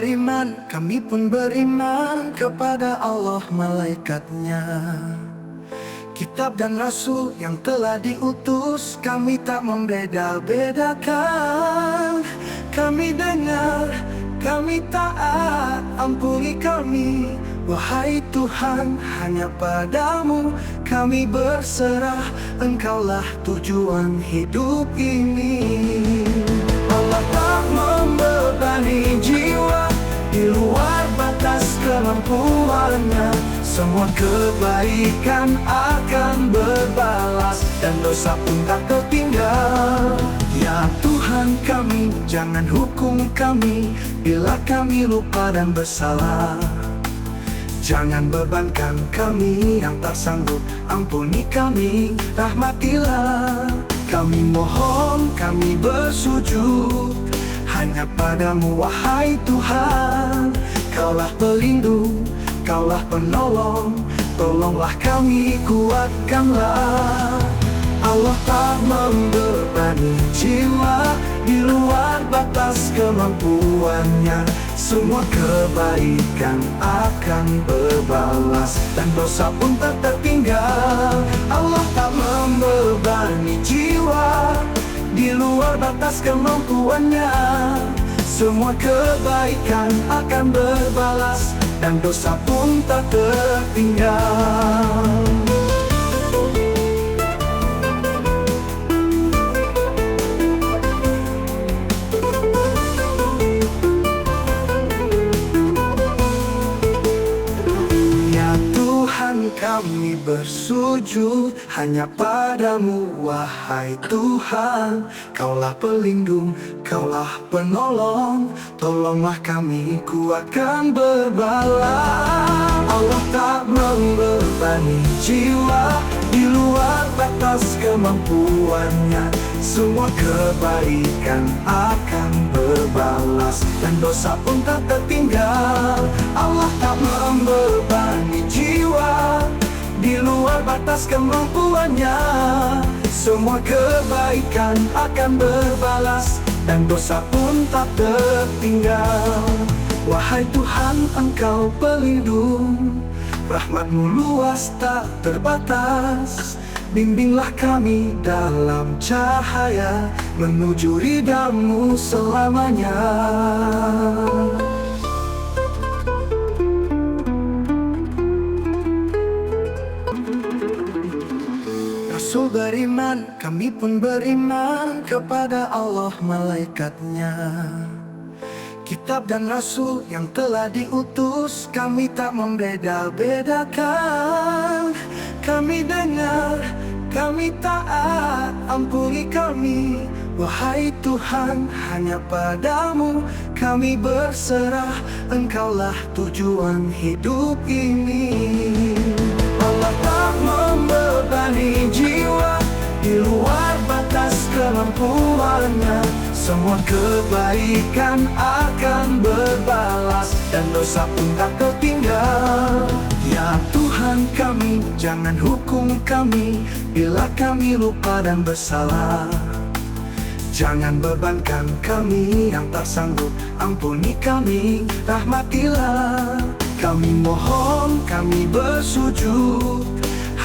beriman, kami pun beriman kepada Allah, malaikatnya, kitab dan rasul yang telah diutus. Kami tak membeda-bedakan. Kami dengar, kami taat, ampuni kami, wahai Tuhan, hanya padamu kami berserah. Engkaulah tujuan hidup ini. Allah tak membebani jiwa di luar batas kemampuannya. Semua kebaikan akan berbalas, dan dosa pun tak tertinggal. Ya Tuhan kami, jangan hukum kami bila kami lupa dan bersalah. Jangan bebankan kami yang tak sanggup, ampuni kami, rahmatilah. Kami mohon, kami bersujud hanya padamu, wahai Tuhan. Kaulah pelindung, Kaulah penolong, tolonglah kami, kuatkanlah. Allah tak membebani jiwa di luar batas kemampuannya. Semua kebaikan akan berbalas, dan dosa pun tak tertinggal. Allah tak membebani jiwa di luar batas kemampuannya. Semua kebaikan akan berbalas, dan dosa pun tak tertinggal. Ya Tuhan kami bersujud hanya padamu, wahai Tuhan. Kaulah pelindung, Kaulah penolong, tolonglah kami, kuatkan berbalas. Allah tak membebani jiwa di luar batas kemampuannya. Semua kebaikan akan berbalas, dan dosa pun tak tertinggal. Allah tak membebani jiwa di luar batas kemampuannya. Semua kebaikan akan berbalas, dan dosa pun tak tertinggal. Wahai Tuhan, Engkau pelindung, rahmat-Mu luas tak terbatas. Bimbinglah kami dalam cahaya, menuju ridha-Mu selamanya. Rasul beriman, kami pun beriman kepada Allah, malaikatnya, kitab dan rasul yang telah diutus. Kami tak membeda-bedakan. Kami dengar, kami taat, ampuni kami, wahai Tuhan, hanya padamu kami berserah. Engkaulah tujuan hidup ini. Allah tak membebani jiwa di luar batas kemampuannya. Semua kebaikan akan berbalas, dan dosa pun tak tertinggal. Ya Tuhan kami, jangan hukum kami bila kami lupa dan bersalah. Jangan bebankan kami yang tak sanggup, ampuni kami, rahmatilah. Kami mohon, kami bersujud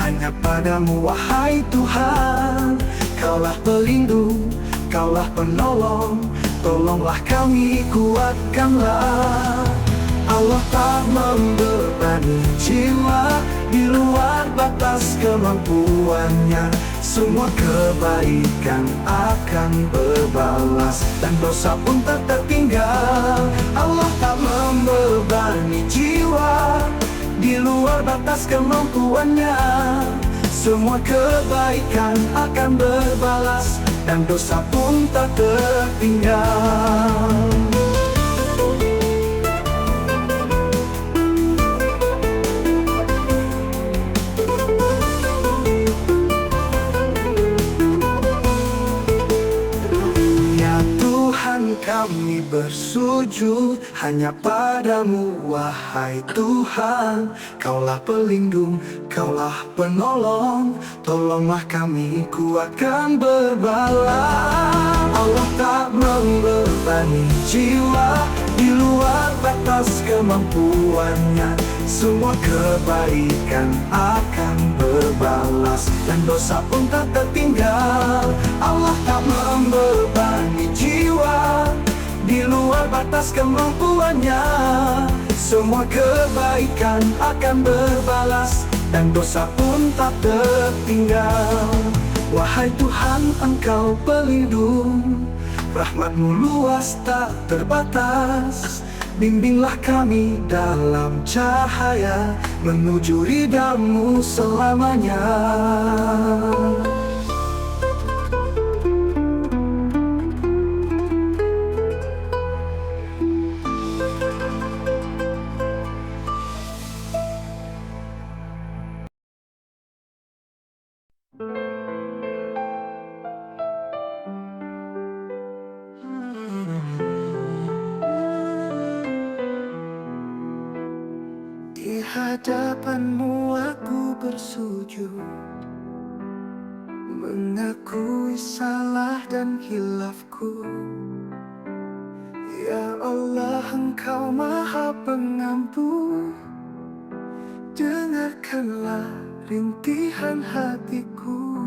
hanya padamu, wahai Tuhan. Kaulah pelindung, Kaulah penolong, tolonglah kami, kuatkanlah. Allah tak membebani jiwa di luar batas kemampuannya. Semua kebaikan akan berbalas, dan dosa pun tak tertinggal. Allah tak membebani jiwa di luar batas kemampuannya. Semua kebaikan akan berbalas, dan dosa pun tak tertinggal. Kami bersujud hanya padamu, wahai Tuhan. Kaulah pelindung, Kaulah penolong, tolonglah kami, kuatkan berbalas. Allah tak membebani jiwa di luar batas kemampuannya. Semua kebaikan akan berbalas, dan dosa pun tak tertinggal. Allah tak membebani jiwa di luar batas kemampuannya. Semua kebaikan akan berbalas, dan dosa pun tak tertinggal. Wahai Tuhan, Engkau pelindung, rahmat-Mu luas tak terbatas. Bimbinglah kami dalam cahaya, menuju ridha-Mu selamanya. Di hadapan-Mu aku bersujud, mengakui salah dan hilafku. Ya Allah, Engkau Maha Pengampun, dengarkanlah rintihan hatiku.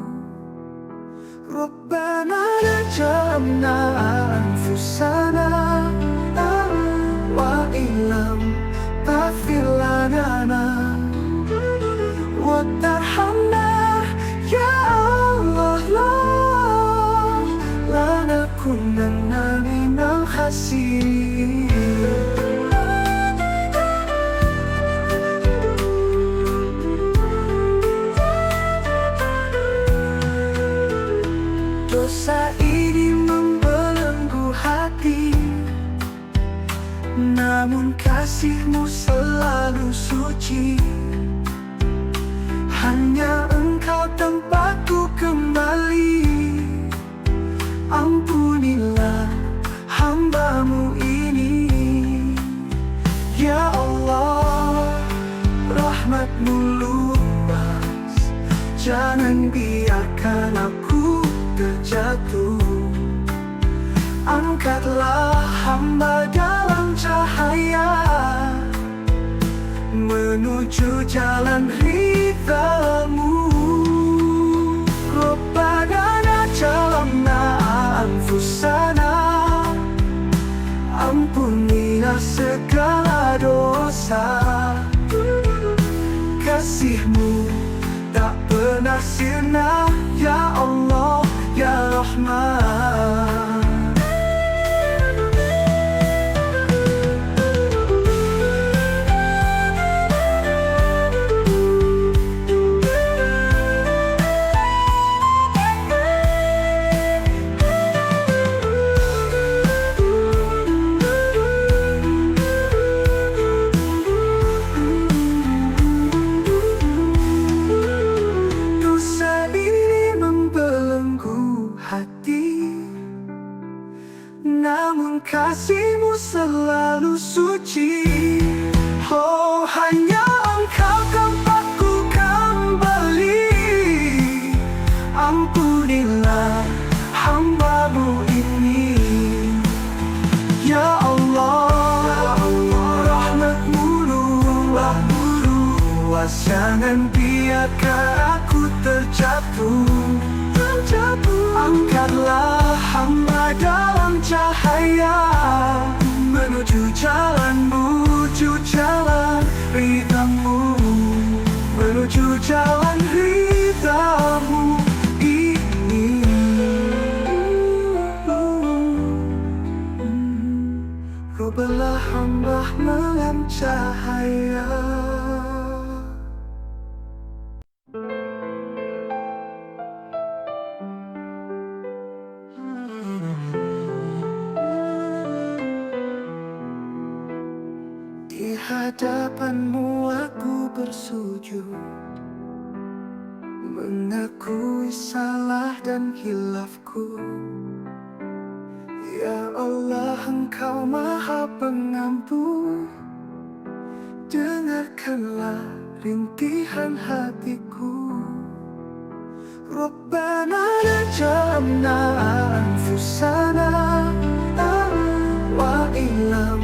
Rabbana najamna anfusana wa ilam taghfir lana wa tarhamna ya Allah, lanakunanna minal khasirin. Dosa ini membelenggu hati, namun kasih-Mu selalu suci. Hanya Engkau tempatku kembali, ampunilah hamba-Mu ini. Ya Allah, rahmat-Mu luas, jangan biarkan aku terjatuh. Angkatlah hamba dalam cahaya, menuju jalan ridha-Mu. Rabbana naj'alna anfusana, ampunilah segala dosa. Kasih-Mu tak pernah sirna, ya Allah, ya Rahman. Namun kasih-Mu selalu suci. Oh, hanya Engkau tempatku kembali, ampunilah hamba-Mu ini. Ya Allah, rahmat-Mu luas, jangan biarkan aku terjatuh. Angkatlah hamba dalam cahaya, menuju jalan-Mu, menuju jalan ridha-Mu, menuju jalan ridha-Mu ini. Robalah hamba dalam cahaya. Di hadapan-Mu aku bersujud, mengakui salah dan hilafku. Ya Allah, Engkau Maha Pengampun, dengarkanlah rintihan hatiku. Rabbana naj'alna anfusana wa ilam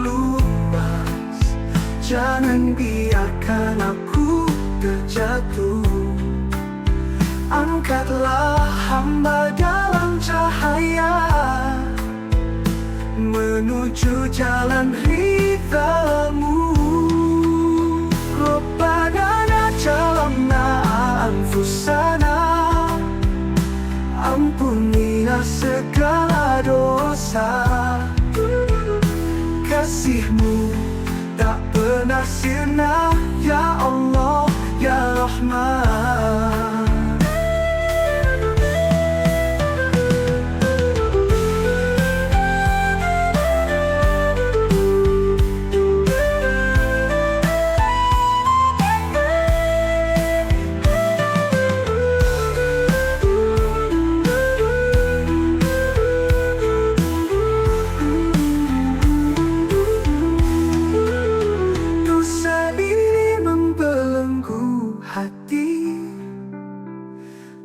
luas. Jangan biarkan aku terjatuh. Angkatlah hamba dalam cahaya menuju jalan ridha-Mu. Rabbana jalamna anfusana, ampunilah segala dosa. Kasih-Mu tak pernah sirna, ya Allah, ya Rahman.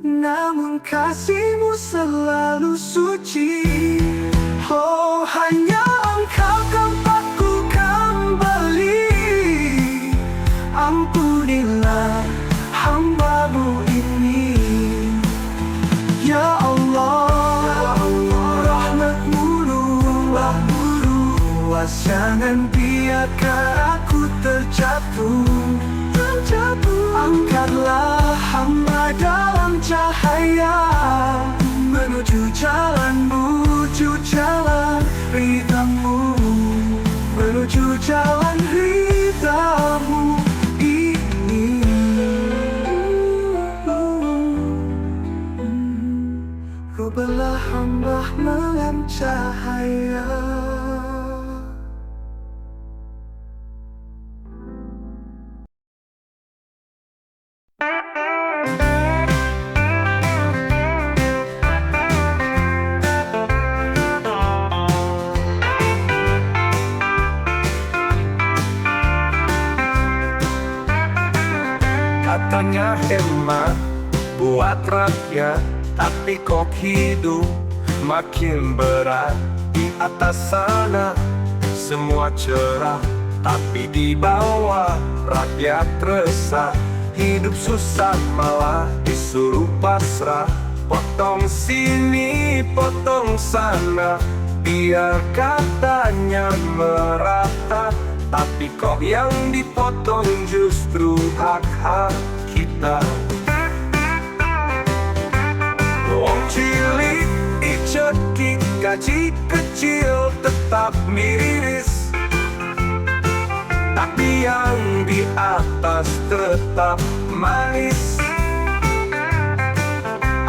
Namun kasih-Mu selalu suci. Oh, hanya Engkau tempatku kembali. Ampunilah hamba-Mu ini, ya Allah. Rahmat-Mu luas, jangan biarkan aku terjatuh. Angkatlah hamba dalam cahaya menuju jalan-Mu, menuju jalan ridha-Mu, menuju jalan ridha-Mu ini. Rubahlah hamba dengan cahaya. Katanya hemat buat rakyat, tapi kok hidup makin berat. Di atas sana semua cerah, tapi di bawah rakyat resah. Hidup susah malah disuruh pasrah. Potong sini, potong sana, biar katanya merata. Tapi kok yang dipotong justru hak-hak kita. Wong cilik dicekik, gaji kecil tetap miris. Tapi yang di atas tetap manis.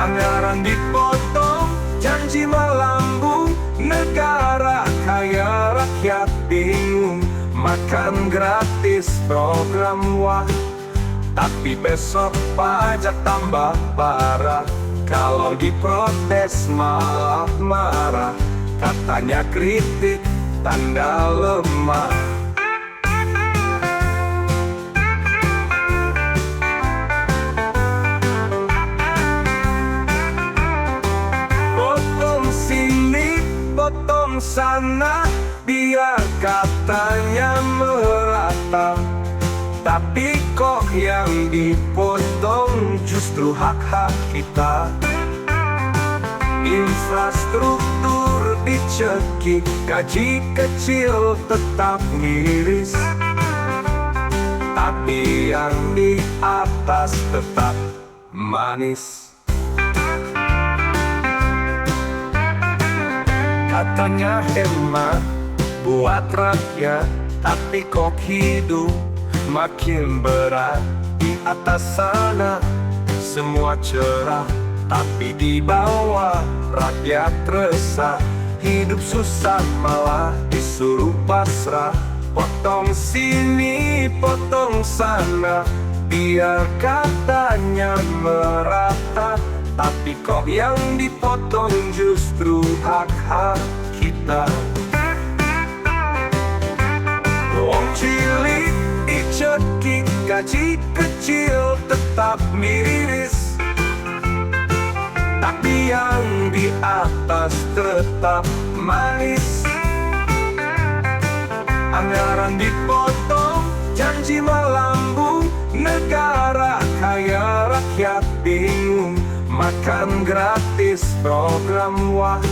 Anggaran dipotong, janji melambung. Negara kaya, rakyat bingung. Makan gratis, program wah, tapi besok pajak tambah parah. Kalau diprotes malah marah, katanya kritik tanda lemah. Potong sini, potong sana, biar katanya merata. Tapi kok yang dipotong justru hak-hak kita. Infrastruktur dicekik, gaji kecil tetap miris. Tapi yang di atas tetap manis. Katanya hemat buat rakyat, tapi kok hidup makin berat. Di atas sana semua cerah, tapi di bawah rakyat resah. Hidup susah malah disuruh pasrah. Potong sini, potong sana, biar katanya merata. Tapi kok yang dipotong justru hak-hak kita. Wong cilik dicekik, gaji kecil tetap miris. Tapi yang di atas tetap manis. Anggaran dipotong, janji melambung, negara kaya rakyat bingung. Makan gratis program wah,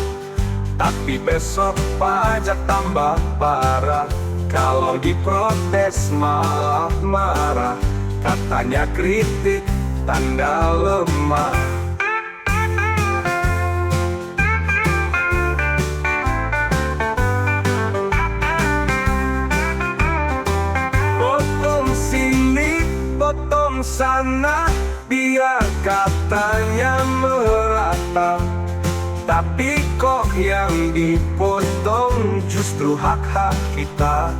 tapi besok pajak tambah parah. Kalau diprotes malah marah, katanya kritik tanda lemah. Potong sini, potong sana, biar katanya merata. Tapi kok yang dipotong justru hak-hak kita.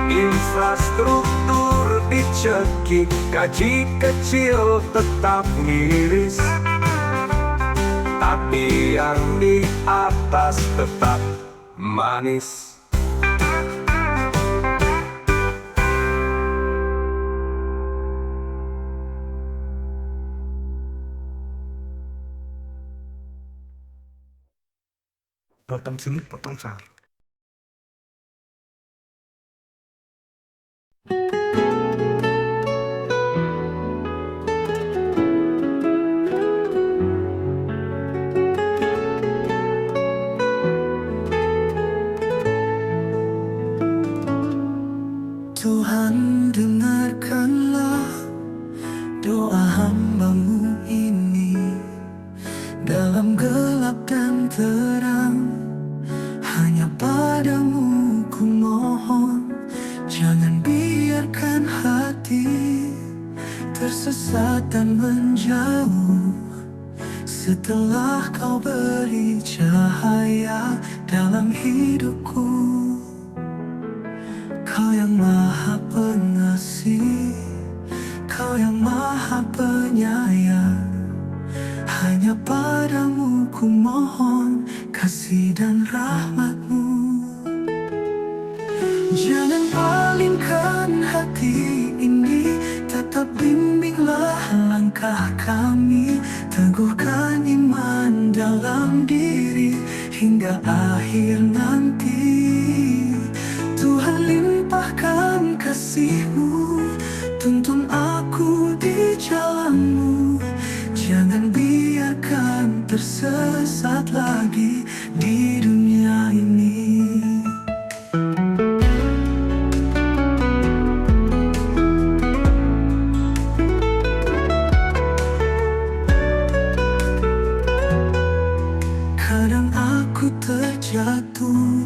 Infrastruktur dicekik, gaji kecil tetap miris. Tapi yang di atas tetap manis. Potong sini, potong sana. Tuhan, dengarkanlah doa hamba-Mu ini. Dalam gelap dan terang, hanya Padamu ku mohon. Jangan biarkan hati tersesat dan menjauh. Setelah Kau beri cahaya dalam hidupku, Kau yang Maha Pengasih, Kau yang Maha Penyayang. Hanya Padamu ku mohon kasih dan rahmat-Mu. Jangan palingkan hati ini, tetap bimbinglah langkah kami. Teguhkan iman dalam diri hingga akhir nanti. Tuhan, limpahkan kasih-Mu, tuntun aku di jalan-Mu. Jangan biarkan tersesat lagi di dunia ini. Kadang aku terjatuh,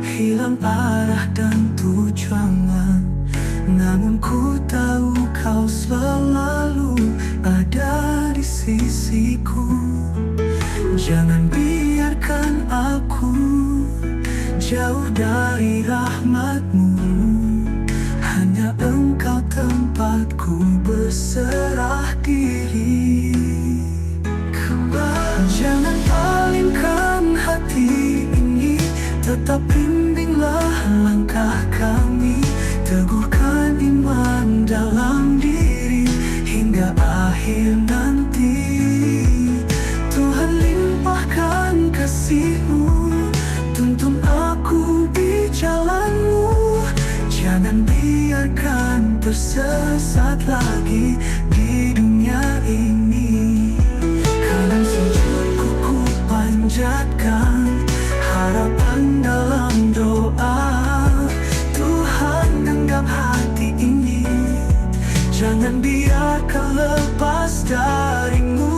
hilang arah dan tujuan. Namun ku tahu Kau selalu ada di sisiku. Jangan biarkan aku jauh dari rahmat-Mu. Hanya Engkau tempatku berserah diri. Jangan palingkan hati ini, tetap bimbinglah langkah kami. Teguhkan iman dalam diri hingga akhir nanti. Tuhan, limpahkan kasih-Mu, tuntun aku di jalan-Mu. Jangan biarkan tersesat lagi di dunia ini. Kadang sujudku ku panjatkan, harapan dalam doa. Tuhan, genggam hati ini, jangan biarkan lepas dari-Mu.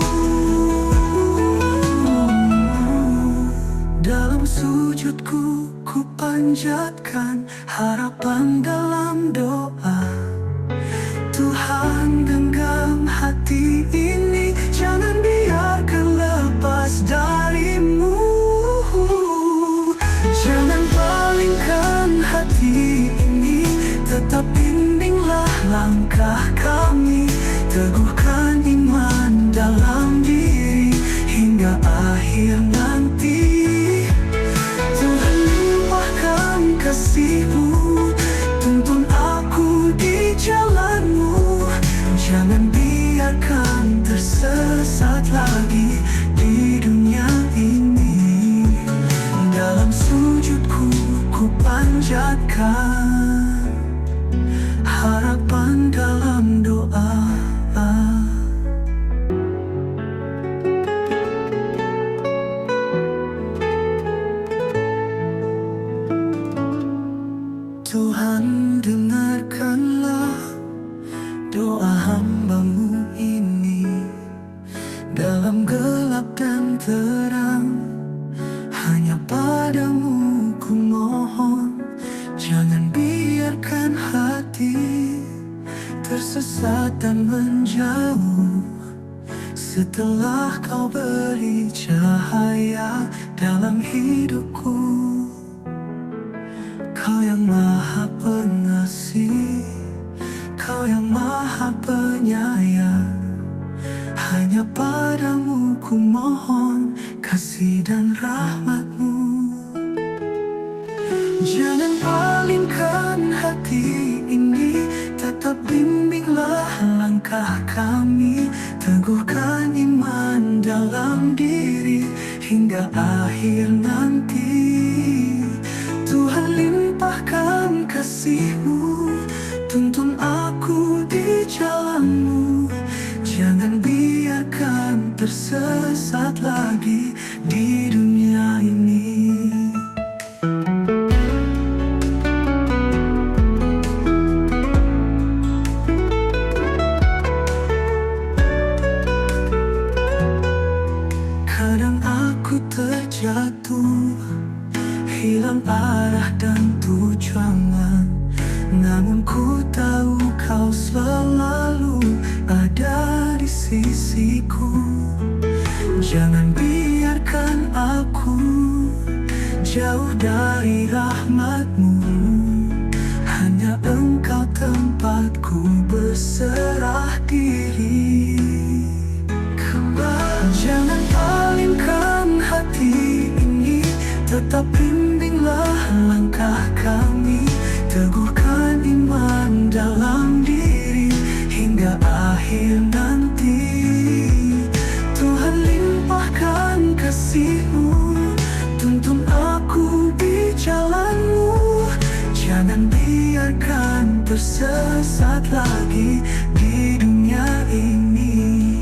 Dalam sujudku ku panjatkan, harapan dalam doa. Tuhan, genggam hati ini, jangan biarkan lepas dari-Mu. Jangan palingkan hati ini, tetap bimbinglah langkah kami. Teguhkan iman dalam diri hingga akhir nanti. Tuhan, limpahkan kasih-Mu, tuntun aku di jalan-Mu. Jangan biarkan tersesat lagi di dunia ini. Dalam sujudku ku panjatkan, panjatkan harapan dalam doa. Tuhan, dengarkanlah doa hamba-Mu ini. Dalam gelap dan terang, hanya Padamu ku mohon. Jangan biarkan hati tersesat dan menjauh. Setelah Kau beri cahaya dalam hidupku, Kau yang Maha Pengasih, Kau yang Maha Penyayang. Hanya Padamu ku mohon kasih dan rahmat-Mu. Jangan palingkan hati ini, tetap bimbinglah langkah kami. Teguhkan iman dalam diri hingga akhir nanti. Tuhan, limpahkan kasih-Mu, tuntun aku di jalan-Mu. Jangan biarkan tersesat lagi di dunia ini. Kadang aku terjatuh, hilang arah dan tujuan, namun ku tahu Kau selalu ada di sisiku. Jangan biarkan aku jauh dari rahmat-Mu. Hanya Engkau tempatku berserah diri. Jangan palingkan hati ini, tetap bimbinglah langkah kami. Teguhkan iman dalam diri hingga akhir nanti. Tuhan, limpahkan kasih-Mu, tuntun aku di jalan-Mu. Jangan biarkan tersesat lagi di dunia ini.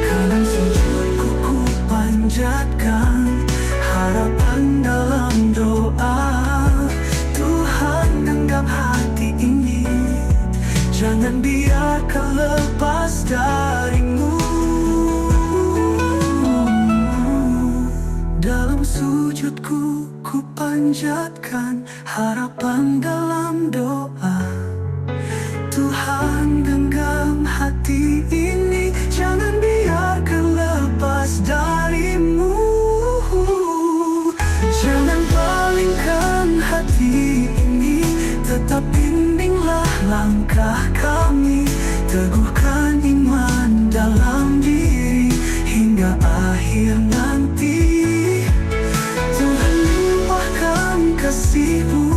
Kadang sujudku ku panjatkan harapan dalam doa. Tuhan, genggam hati ini, jangan biarkan lepas dari-Mu. Dalam sujudku ku panjatkan harapan dalam doa. Tuhan, genggam hati ini, jangan biarkan lepas dari-Mu. Jangan palingkan hati ini, tetap bimbinglah langkah kami. Teguhkan iman dalam diri hingga akhir nanti. Tuhan, limpahkan kasih-Mu,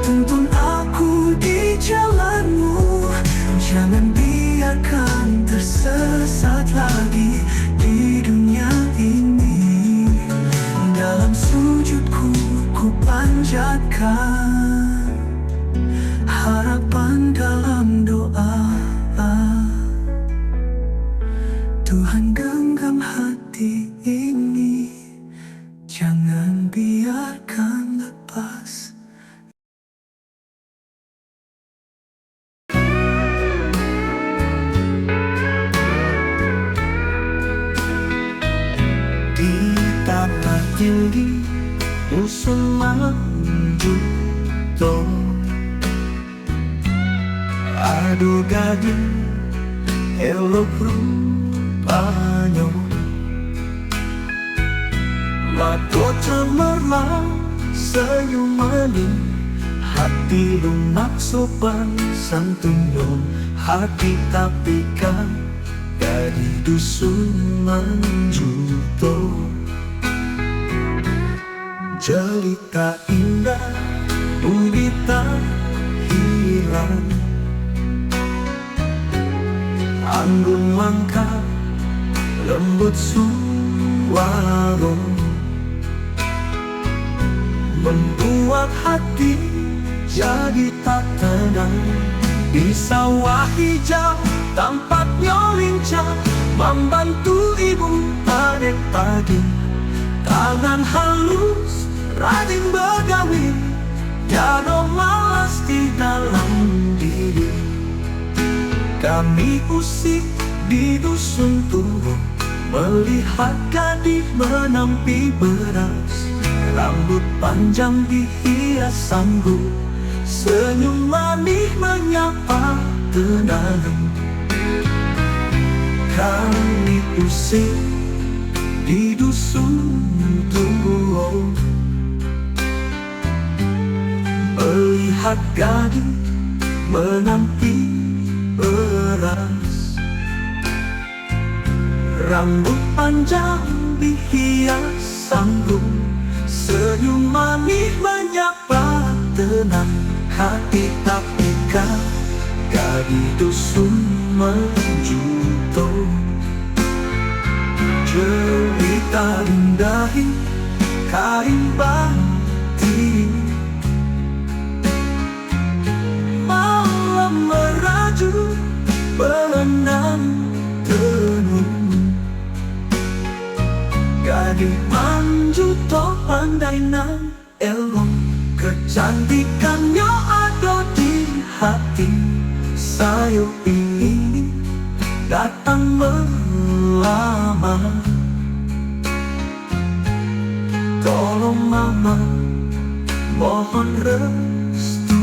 tuntun aku di jalan-Mu. Jangan biarkan tersesat lagi di dunia ini. Dalam sujudku ku panjatkan harapan dalam doa. Tuhan, genggam hati ini, jangan biarkan lepas. Di tanah tinggi musim manjuto, aduh gading elok rupanya, mata cemerlang senyum manis, hati lunak sopan santun, hati tapi kan dari dusun manjuto. Jelita indah budi tak hilang, anggun langkah lembut suara, membuat hati jadi tak tenang. Di sawah hijau tampaknya lincah, membantu ibu panen pagi. Tangan halus rajin begawi, tiada malas di dalam diri. Kami usik di dusun tua, melihat gadis menampi beras. Rambut panjang dihias sanggup, senyum manis menyapa tenang. Kami usik di dusun tua, melihat gadis menampi beras. Rambut panjang dihias sanggup, senyum manis menyapa tenang. Hati tak pikat, gadis dusun menjuto. Cerita indahi kain batik, malam meraju benang tenun. Gadis manjuto pandai nan elok, kecantikannya ada di hati. Saya ingin datang melamar. Tolong mama, mohon restu,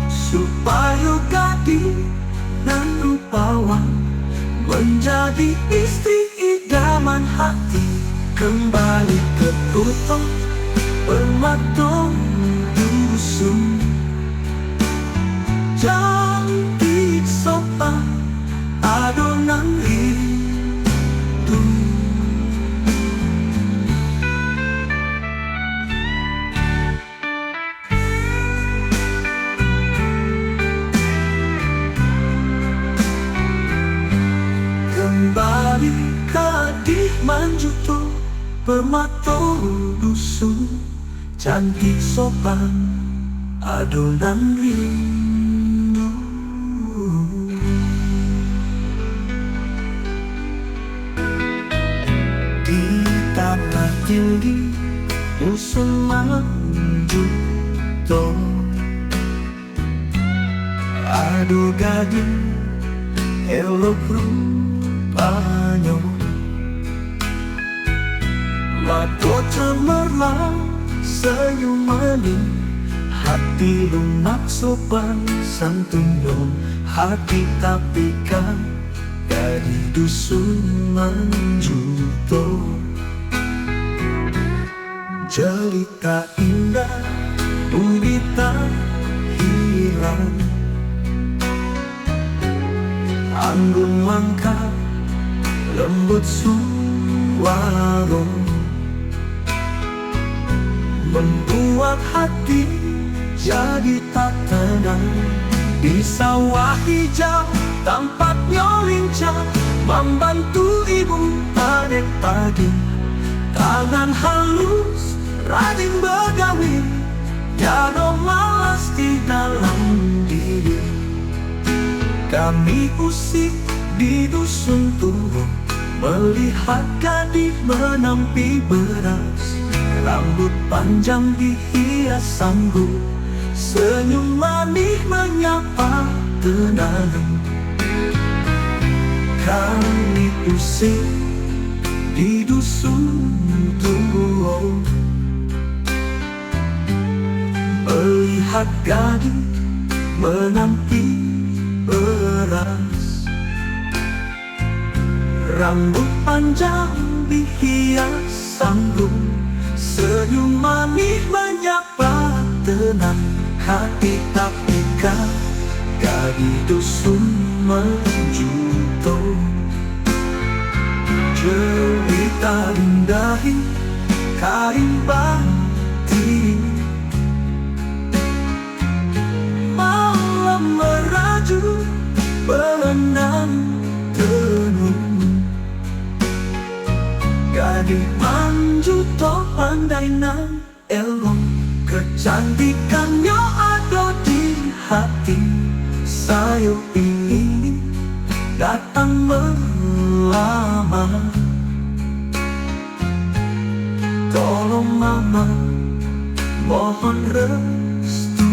supaya gadis nan rupawan menjadi istri idaman hati. Kembali ke utuh permata dusun, cantik sopan adonan rindu. Kembali gadis manjuto permata dusun, cantik sopan adonan rindu. Di tanah tinggi dusun manjuto, ado gadis elok rupanya. Mata cemerlang senyum manis, hati lunak sopan santun. Hati tak pikat, gadis dusun manjuto. Cerita indah budi tak hilang, anggun mangkat lembut suara, membuat hati jadi tak tenang. Di sawah hijau tampaknya lincah, membantu ibu panen pagi. Tangan halus rajin begawi, tiada malas di dalam diri. Kami usik di dusun tua, melihat gadis menampi beras. Rambut panjang dihias sanggup, senyum manis menyapa tenang. Kami usik di dusun tua, melihat gadis menampi beras. Rambut panjang dihias sanggup, senyum manis menyapa tenang. Hati tak pikat, gadis dusun menjuto. Cerita indahi kain batik, malam meraju benang tenun. Gadis manjuto pandai nang elok, kecantikannya ada di hati. Saya ingin datang melamar. Tolong mama, mohon restu,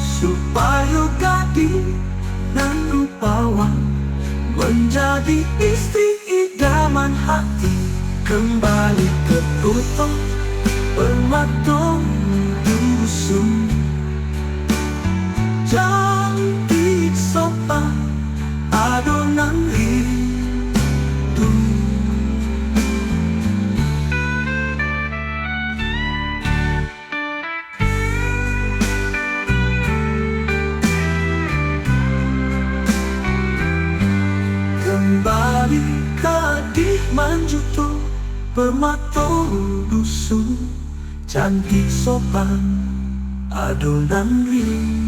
supaya gadis nan rupawan menjadi istri idaman hati. Kembali ke tutup permatung dusun, cantik sopan adonan rindu. Kembali ke di Manjuto permatung dusun, cantik sopan adonan rindu.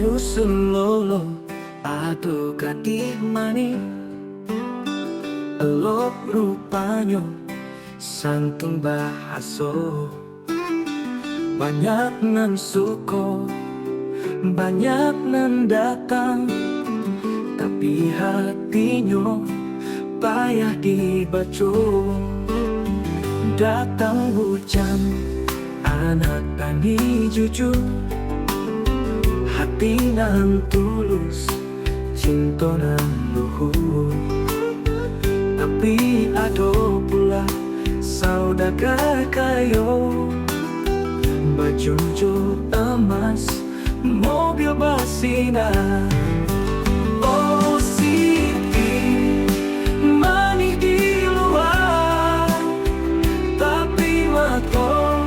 Dusun lolo atau gadis manis, elok rupanya santun bahaso. Banyak nan suko, banyak nan datang, tapi hatinya payah dibaca. Datang hujan, anak tani jujur, hati nan tulus, cinta nan luhur. Tapi ada pula saudagar kayo, baju emas, mobil bersinar. Oh Siti, manis di luar, tapi mata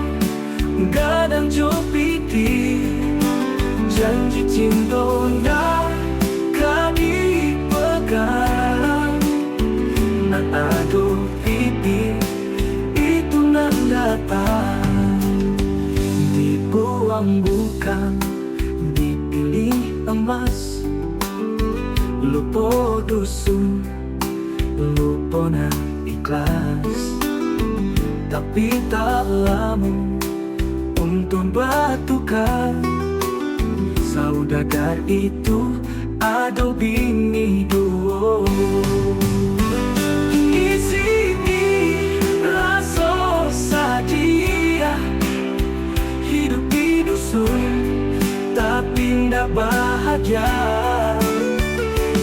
gadang jopiti. Janji cinta nak kami pegang, nak adu pipi itu nak datang. Dibuang bukan dipilih emas, lupa dusun, lupa nak ikhlas. Tapi tak lama untuk bertukar. Saudagar itu ada bini dua. Isi rasa sadia, hidup di dusun tapi ndak bahagia.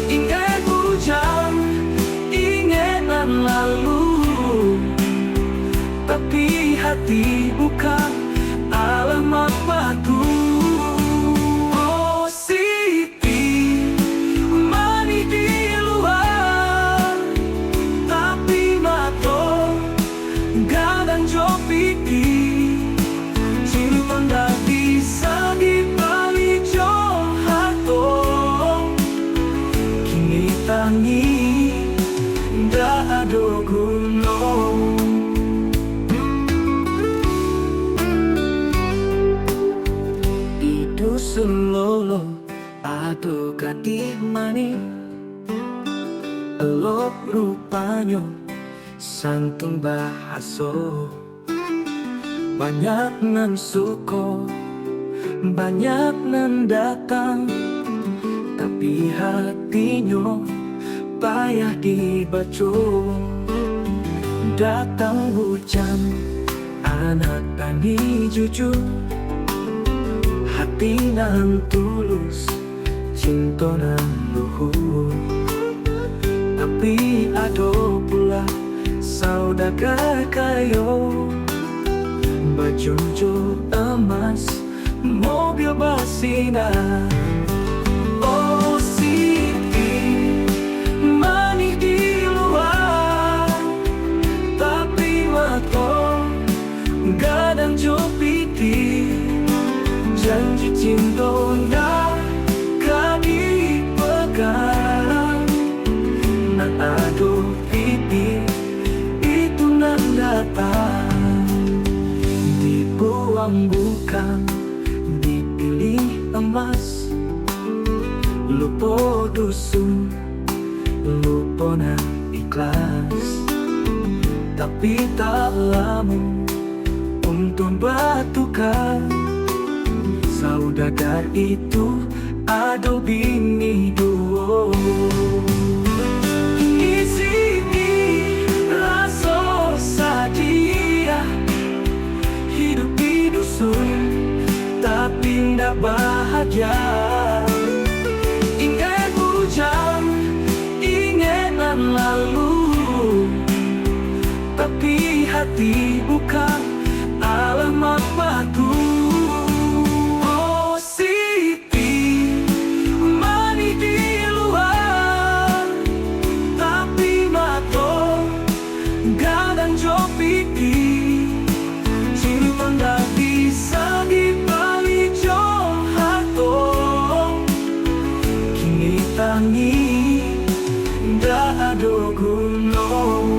Ingat hujan, ingat nan lalu, tapi hati bukan alamat batu. Dusun lolo atau gadis manis, elok rupanya santun bahaso. Banyak nan suko, banyak nan datang, tapi hatinya payah dibaca. Datang hujan, anak tani jujur, hati nan tulus, cinta nan luhur. Tapi ada pula saudagar kayo, baju emas, mobil bersinar. Oh Siti, manis di luar, tapi mata gadang jauh cinta kadi pegang nan aduh pipi itu nan datang dibuang bukan dipilih emas lupa dusun lupa na ikhlas tapi tak lama untuk bertukar saudagar itu ada bini dua sini rasa sadia hidup di dusun tapi ndak bahagia ingat hujan ingat nan lalu tapi hati bukan alamat batu. Oh Siti mani di luar tapi mato gadang jopiki cinta ndak bisa dibalik johato kini tangi ndak ada gunung.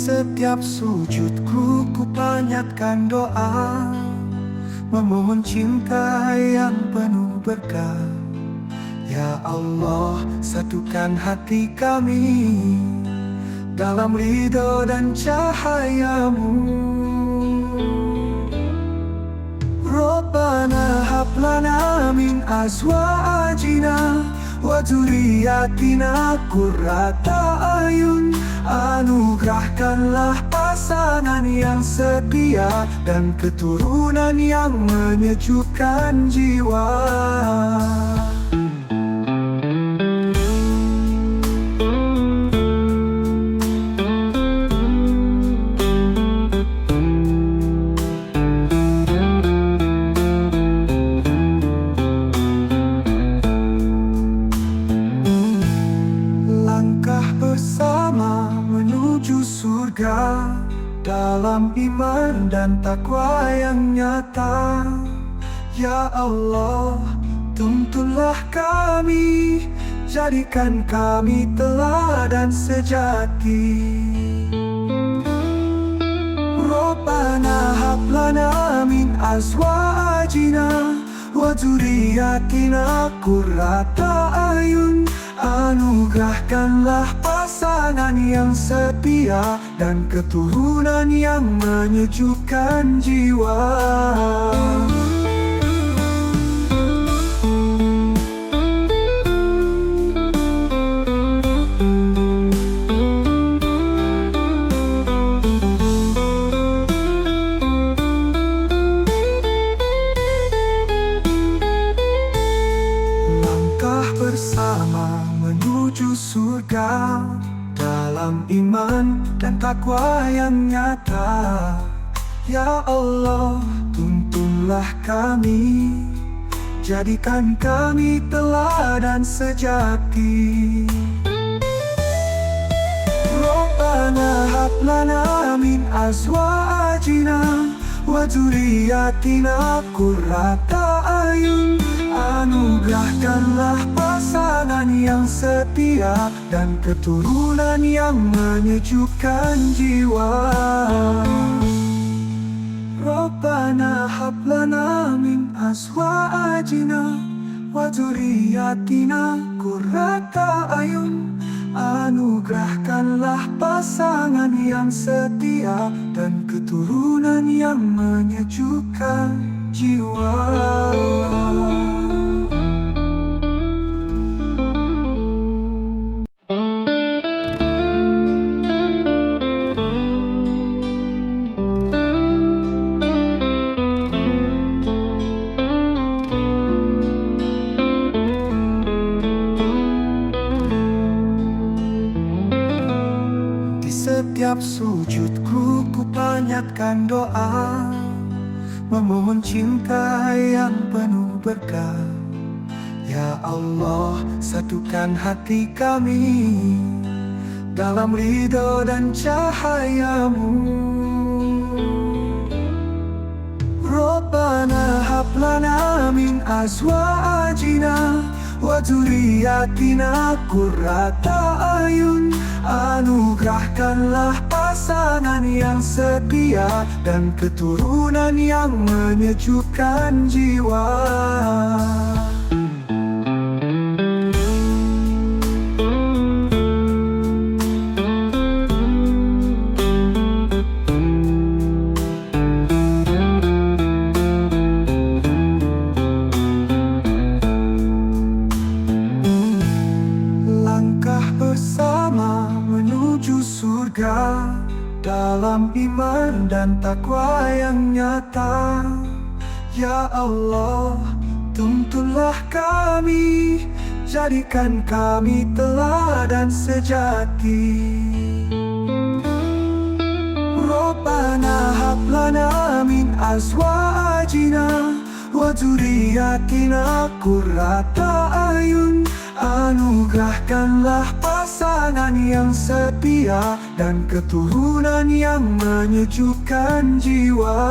Setiap sujudku ku panjatkan doa memohon cinta yang penuh berkah. Ya Allah, satukan hati kami dalam ridho dan cahayamu. Rabbana hab lana min azwajina wa dzurriyyatina qurrata ayun. Anugerahkanlah pasangan yang setia dan keturunan yang menyejukkan jiwa. Dalam iman dan takwa yang nyata. Ya Allah, tuntunlah kami, jadikan kami teladan sejati. Rabbana hab lana min azwajina wa dzurriyyatina qurrata ayun. Anugerahkanlah pasangan yang setia dan keturunan yang menyejukkan jiwa. Langkah bersama menuju surga dalam iman dan takwa yang nyata. Ya Allah, tuntunlah kami, jadikan kami teladan sejati. Rabbana hab lana min azwajina wa dzurriyyatina qurrata ayun. Anugerahkanlah pasangan yang setia dan keturunan yang menyejukkan jiwa. Rabbana hab lana min azwajina wa dzurriyyatina qurrata ayun. Anugerahkanlah pasangan yang setia dan keturunan yang menyejukkan jiwa. setiap sujudku ku panjatkan doa, memohon cinta yang penuh berkah. Ya Allah, satukan hati kami dalam ridho dan cahayamu. Rabbana hab lana min azwajina wa dzurriyyatina qurrata ayun. Anugerahkanlah pasangan yang setia dan keturunan yang menyejukkan jiwa. Bersama menuju surga dalam iman dan takwa yang nyata. Ya Allah, tuntunlah kami, jadikan kami teladan sejati. Rabbana hab lana min azwajina wa dzurriyyatina qurrata ayun. Anugerahkanlah pasangan yang setia dan keturunan yang menyejukkan jiwa.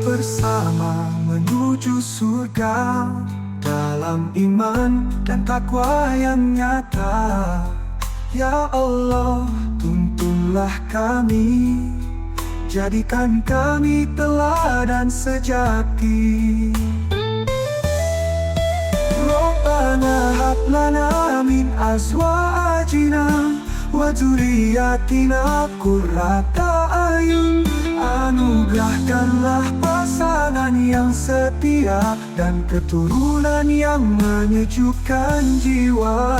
Bersama menuju surga dalam iman dan takwa yang nyata. Ya Allah, tuntunlah kami, jadikan kami teladan sejati. Rabbana hab lana min azwajina wa dzurriyyatina qurrata ayun. Anugerahkanlah pasangan yang setia dan keturunan yang menyejukkan jiwa.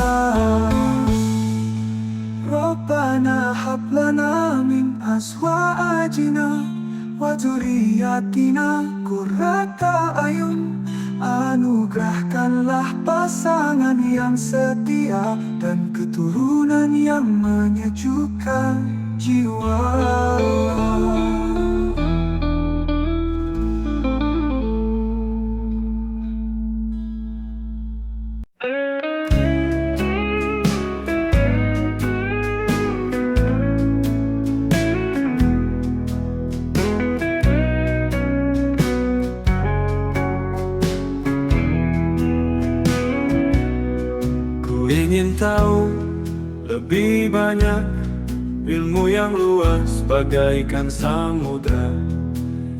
Rabbana hab lana min azwajina wa dzurriyyatina qurrata ayun. Anugerahkanlah pasangan yang setia dan keturunan yang menyejukkan jiwa. Ingin tahu lebih banyak, ilmu yang luas bagaikan samudra.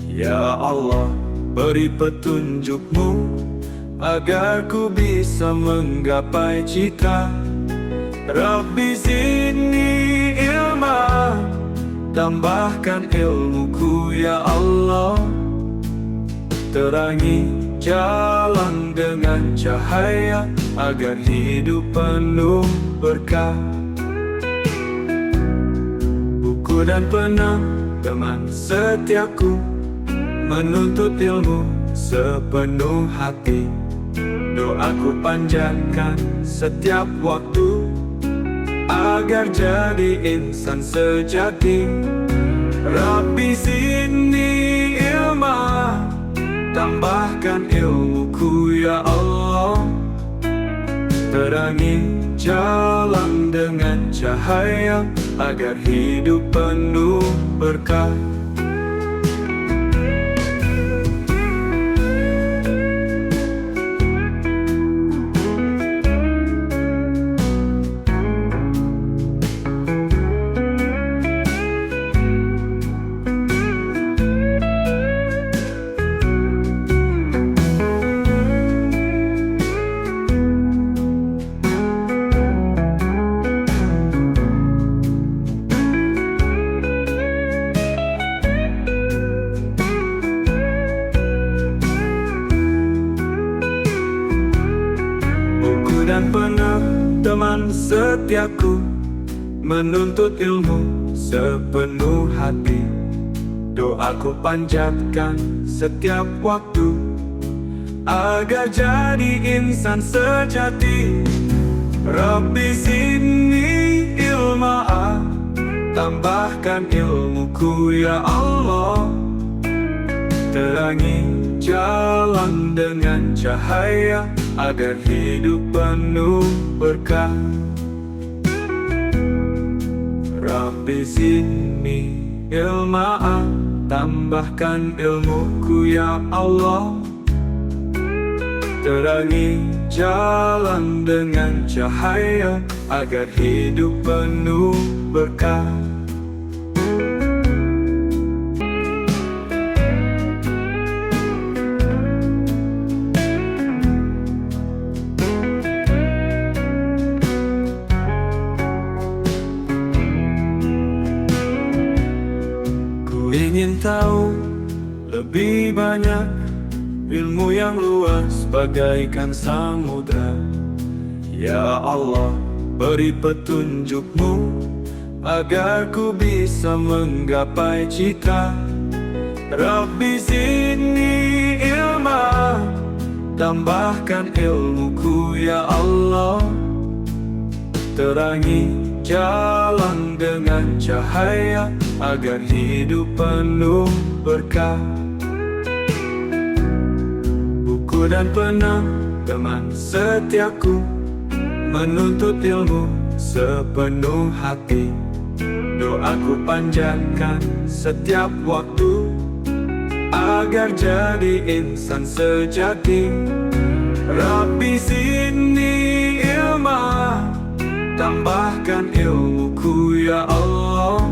Ya Allah, beri petunjukmu agar ku bisa menggapai cita. Rabbi zidni ilma, tambahkan ilmuku ya Allah. Terangi jalan dengan cahaya agar hidup penuh berkah. Buku dan pena teman setiaku, menuntut ilmu sepenuh hati. Doaku panjatkan setiap waktu agar jadi insan sejati. Rabbi zidni ilma, tambahkan ilmuku ya Allah. Terangi jalan dengan cahaya agar hidup penuh berkah. buku dan pena, teman setiaku, menuntut ilmu sepenuh hati. Doaku panjatkan setiap waktu, agar jadi insan sejati. Rabbi zidni ilma, tambahkan ilmuku ya Allah. Terangi jalan dengan cahaya, agar hidup penuh berkah. Rabbi zidni ilma, tambahkan ilmuku ya Allah. Terangi jalan dengan cahaya, agar hidup penuh berkah. Ku ingin tahu lebih banyak, ilmu yang luas bagaikan samudra. Ya Allah, beri petunjukmu, agar ku bisa menggapai cita. Rabbi zidni ilma, tambahkan ilmuku ya Allah. Terangi jalan dengan cahaya, agar hidup penuh berkah. Buku dan pena, teman setiaku, menuntut ilmu sepenuh hati. Doaku panjatkan setiap waktu, agar jadi insan sejati. Rabbi zidni ilma, tambahkan ilmuku ya Allah.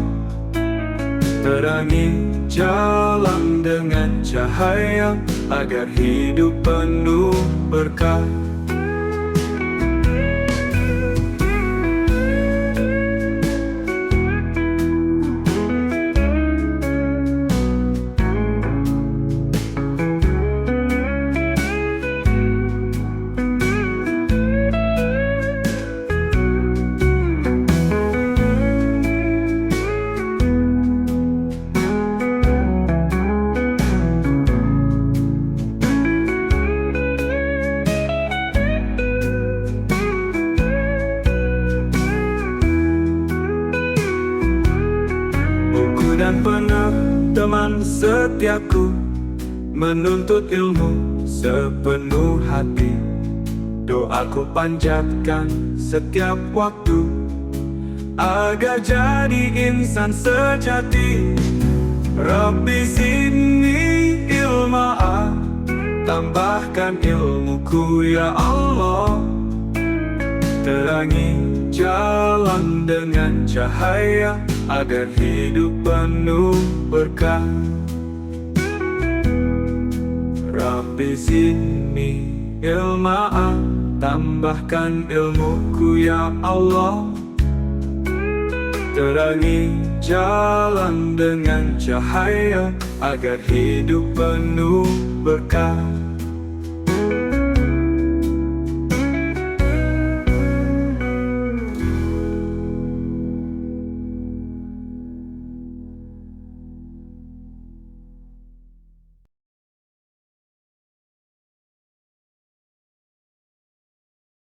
Terangi jalan dengan cahaya, agar hidup penuh berkah. Dan pena, teman setiaku, menuntut ilmu sepenuh hati. Doaku panjatkan setiap waktu, agar jadi insan sejati. Rabbi zidni ilma, tambahkan ilmuku ya Allah. Terangi jalan dengan cahaya, agar hidup penuh berkah. Rabbi zidni ilma, tambahkan ilmuku ya Allah. Terangi jalan dengan cahaya, agar hidup penuh berkah.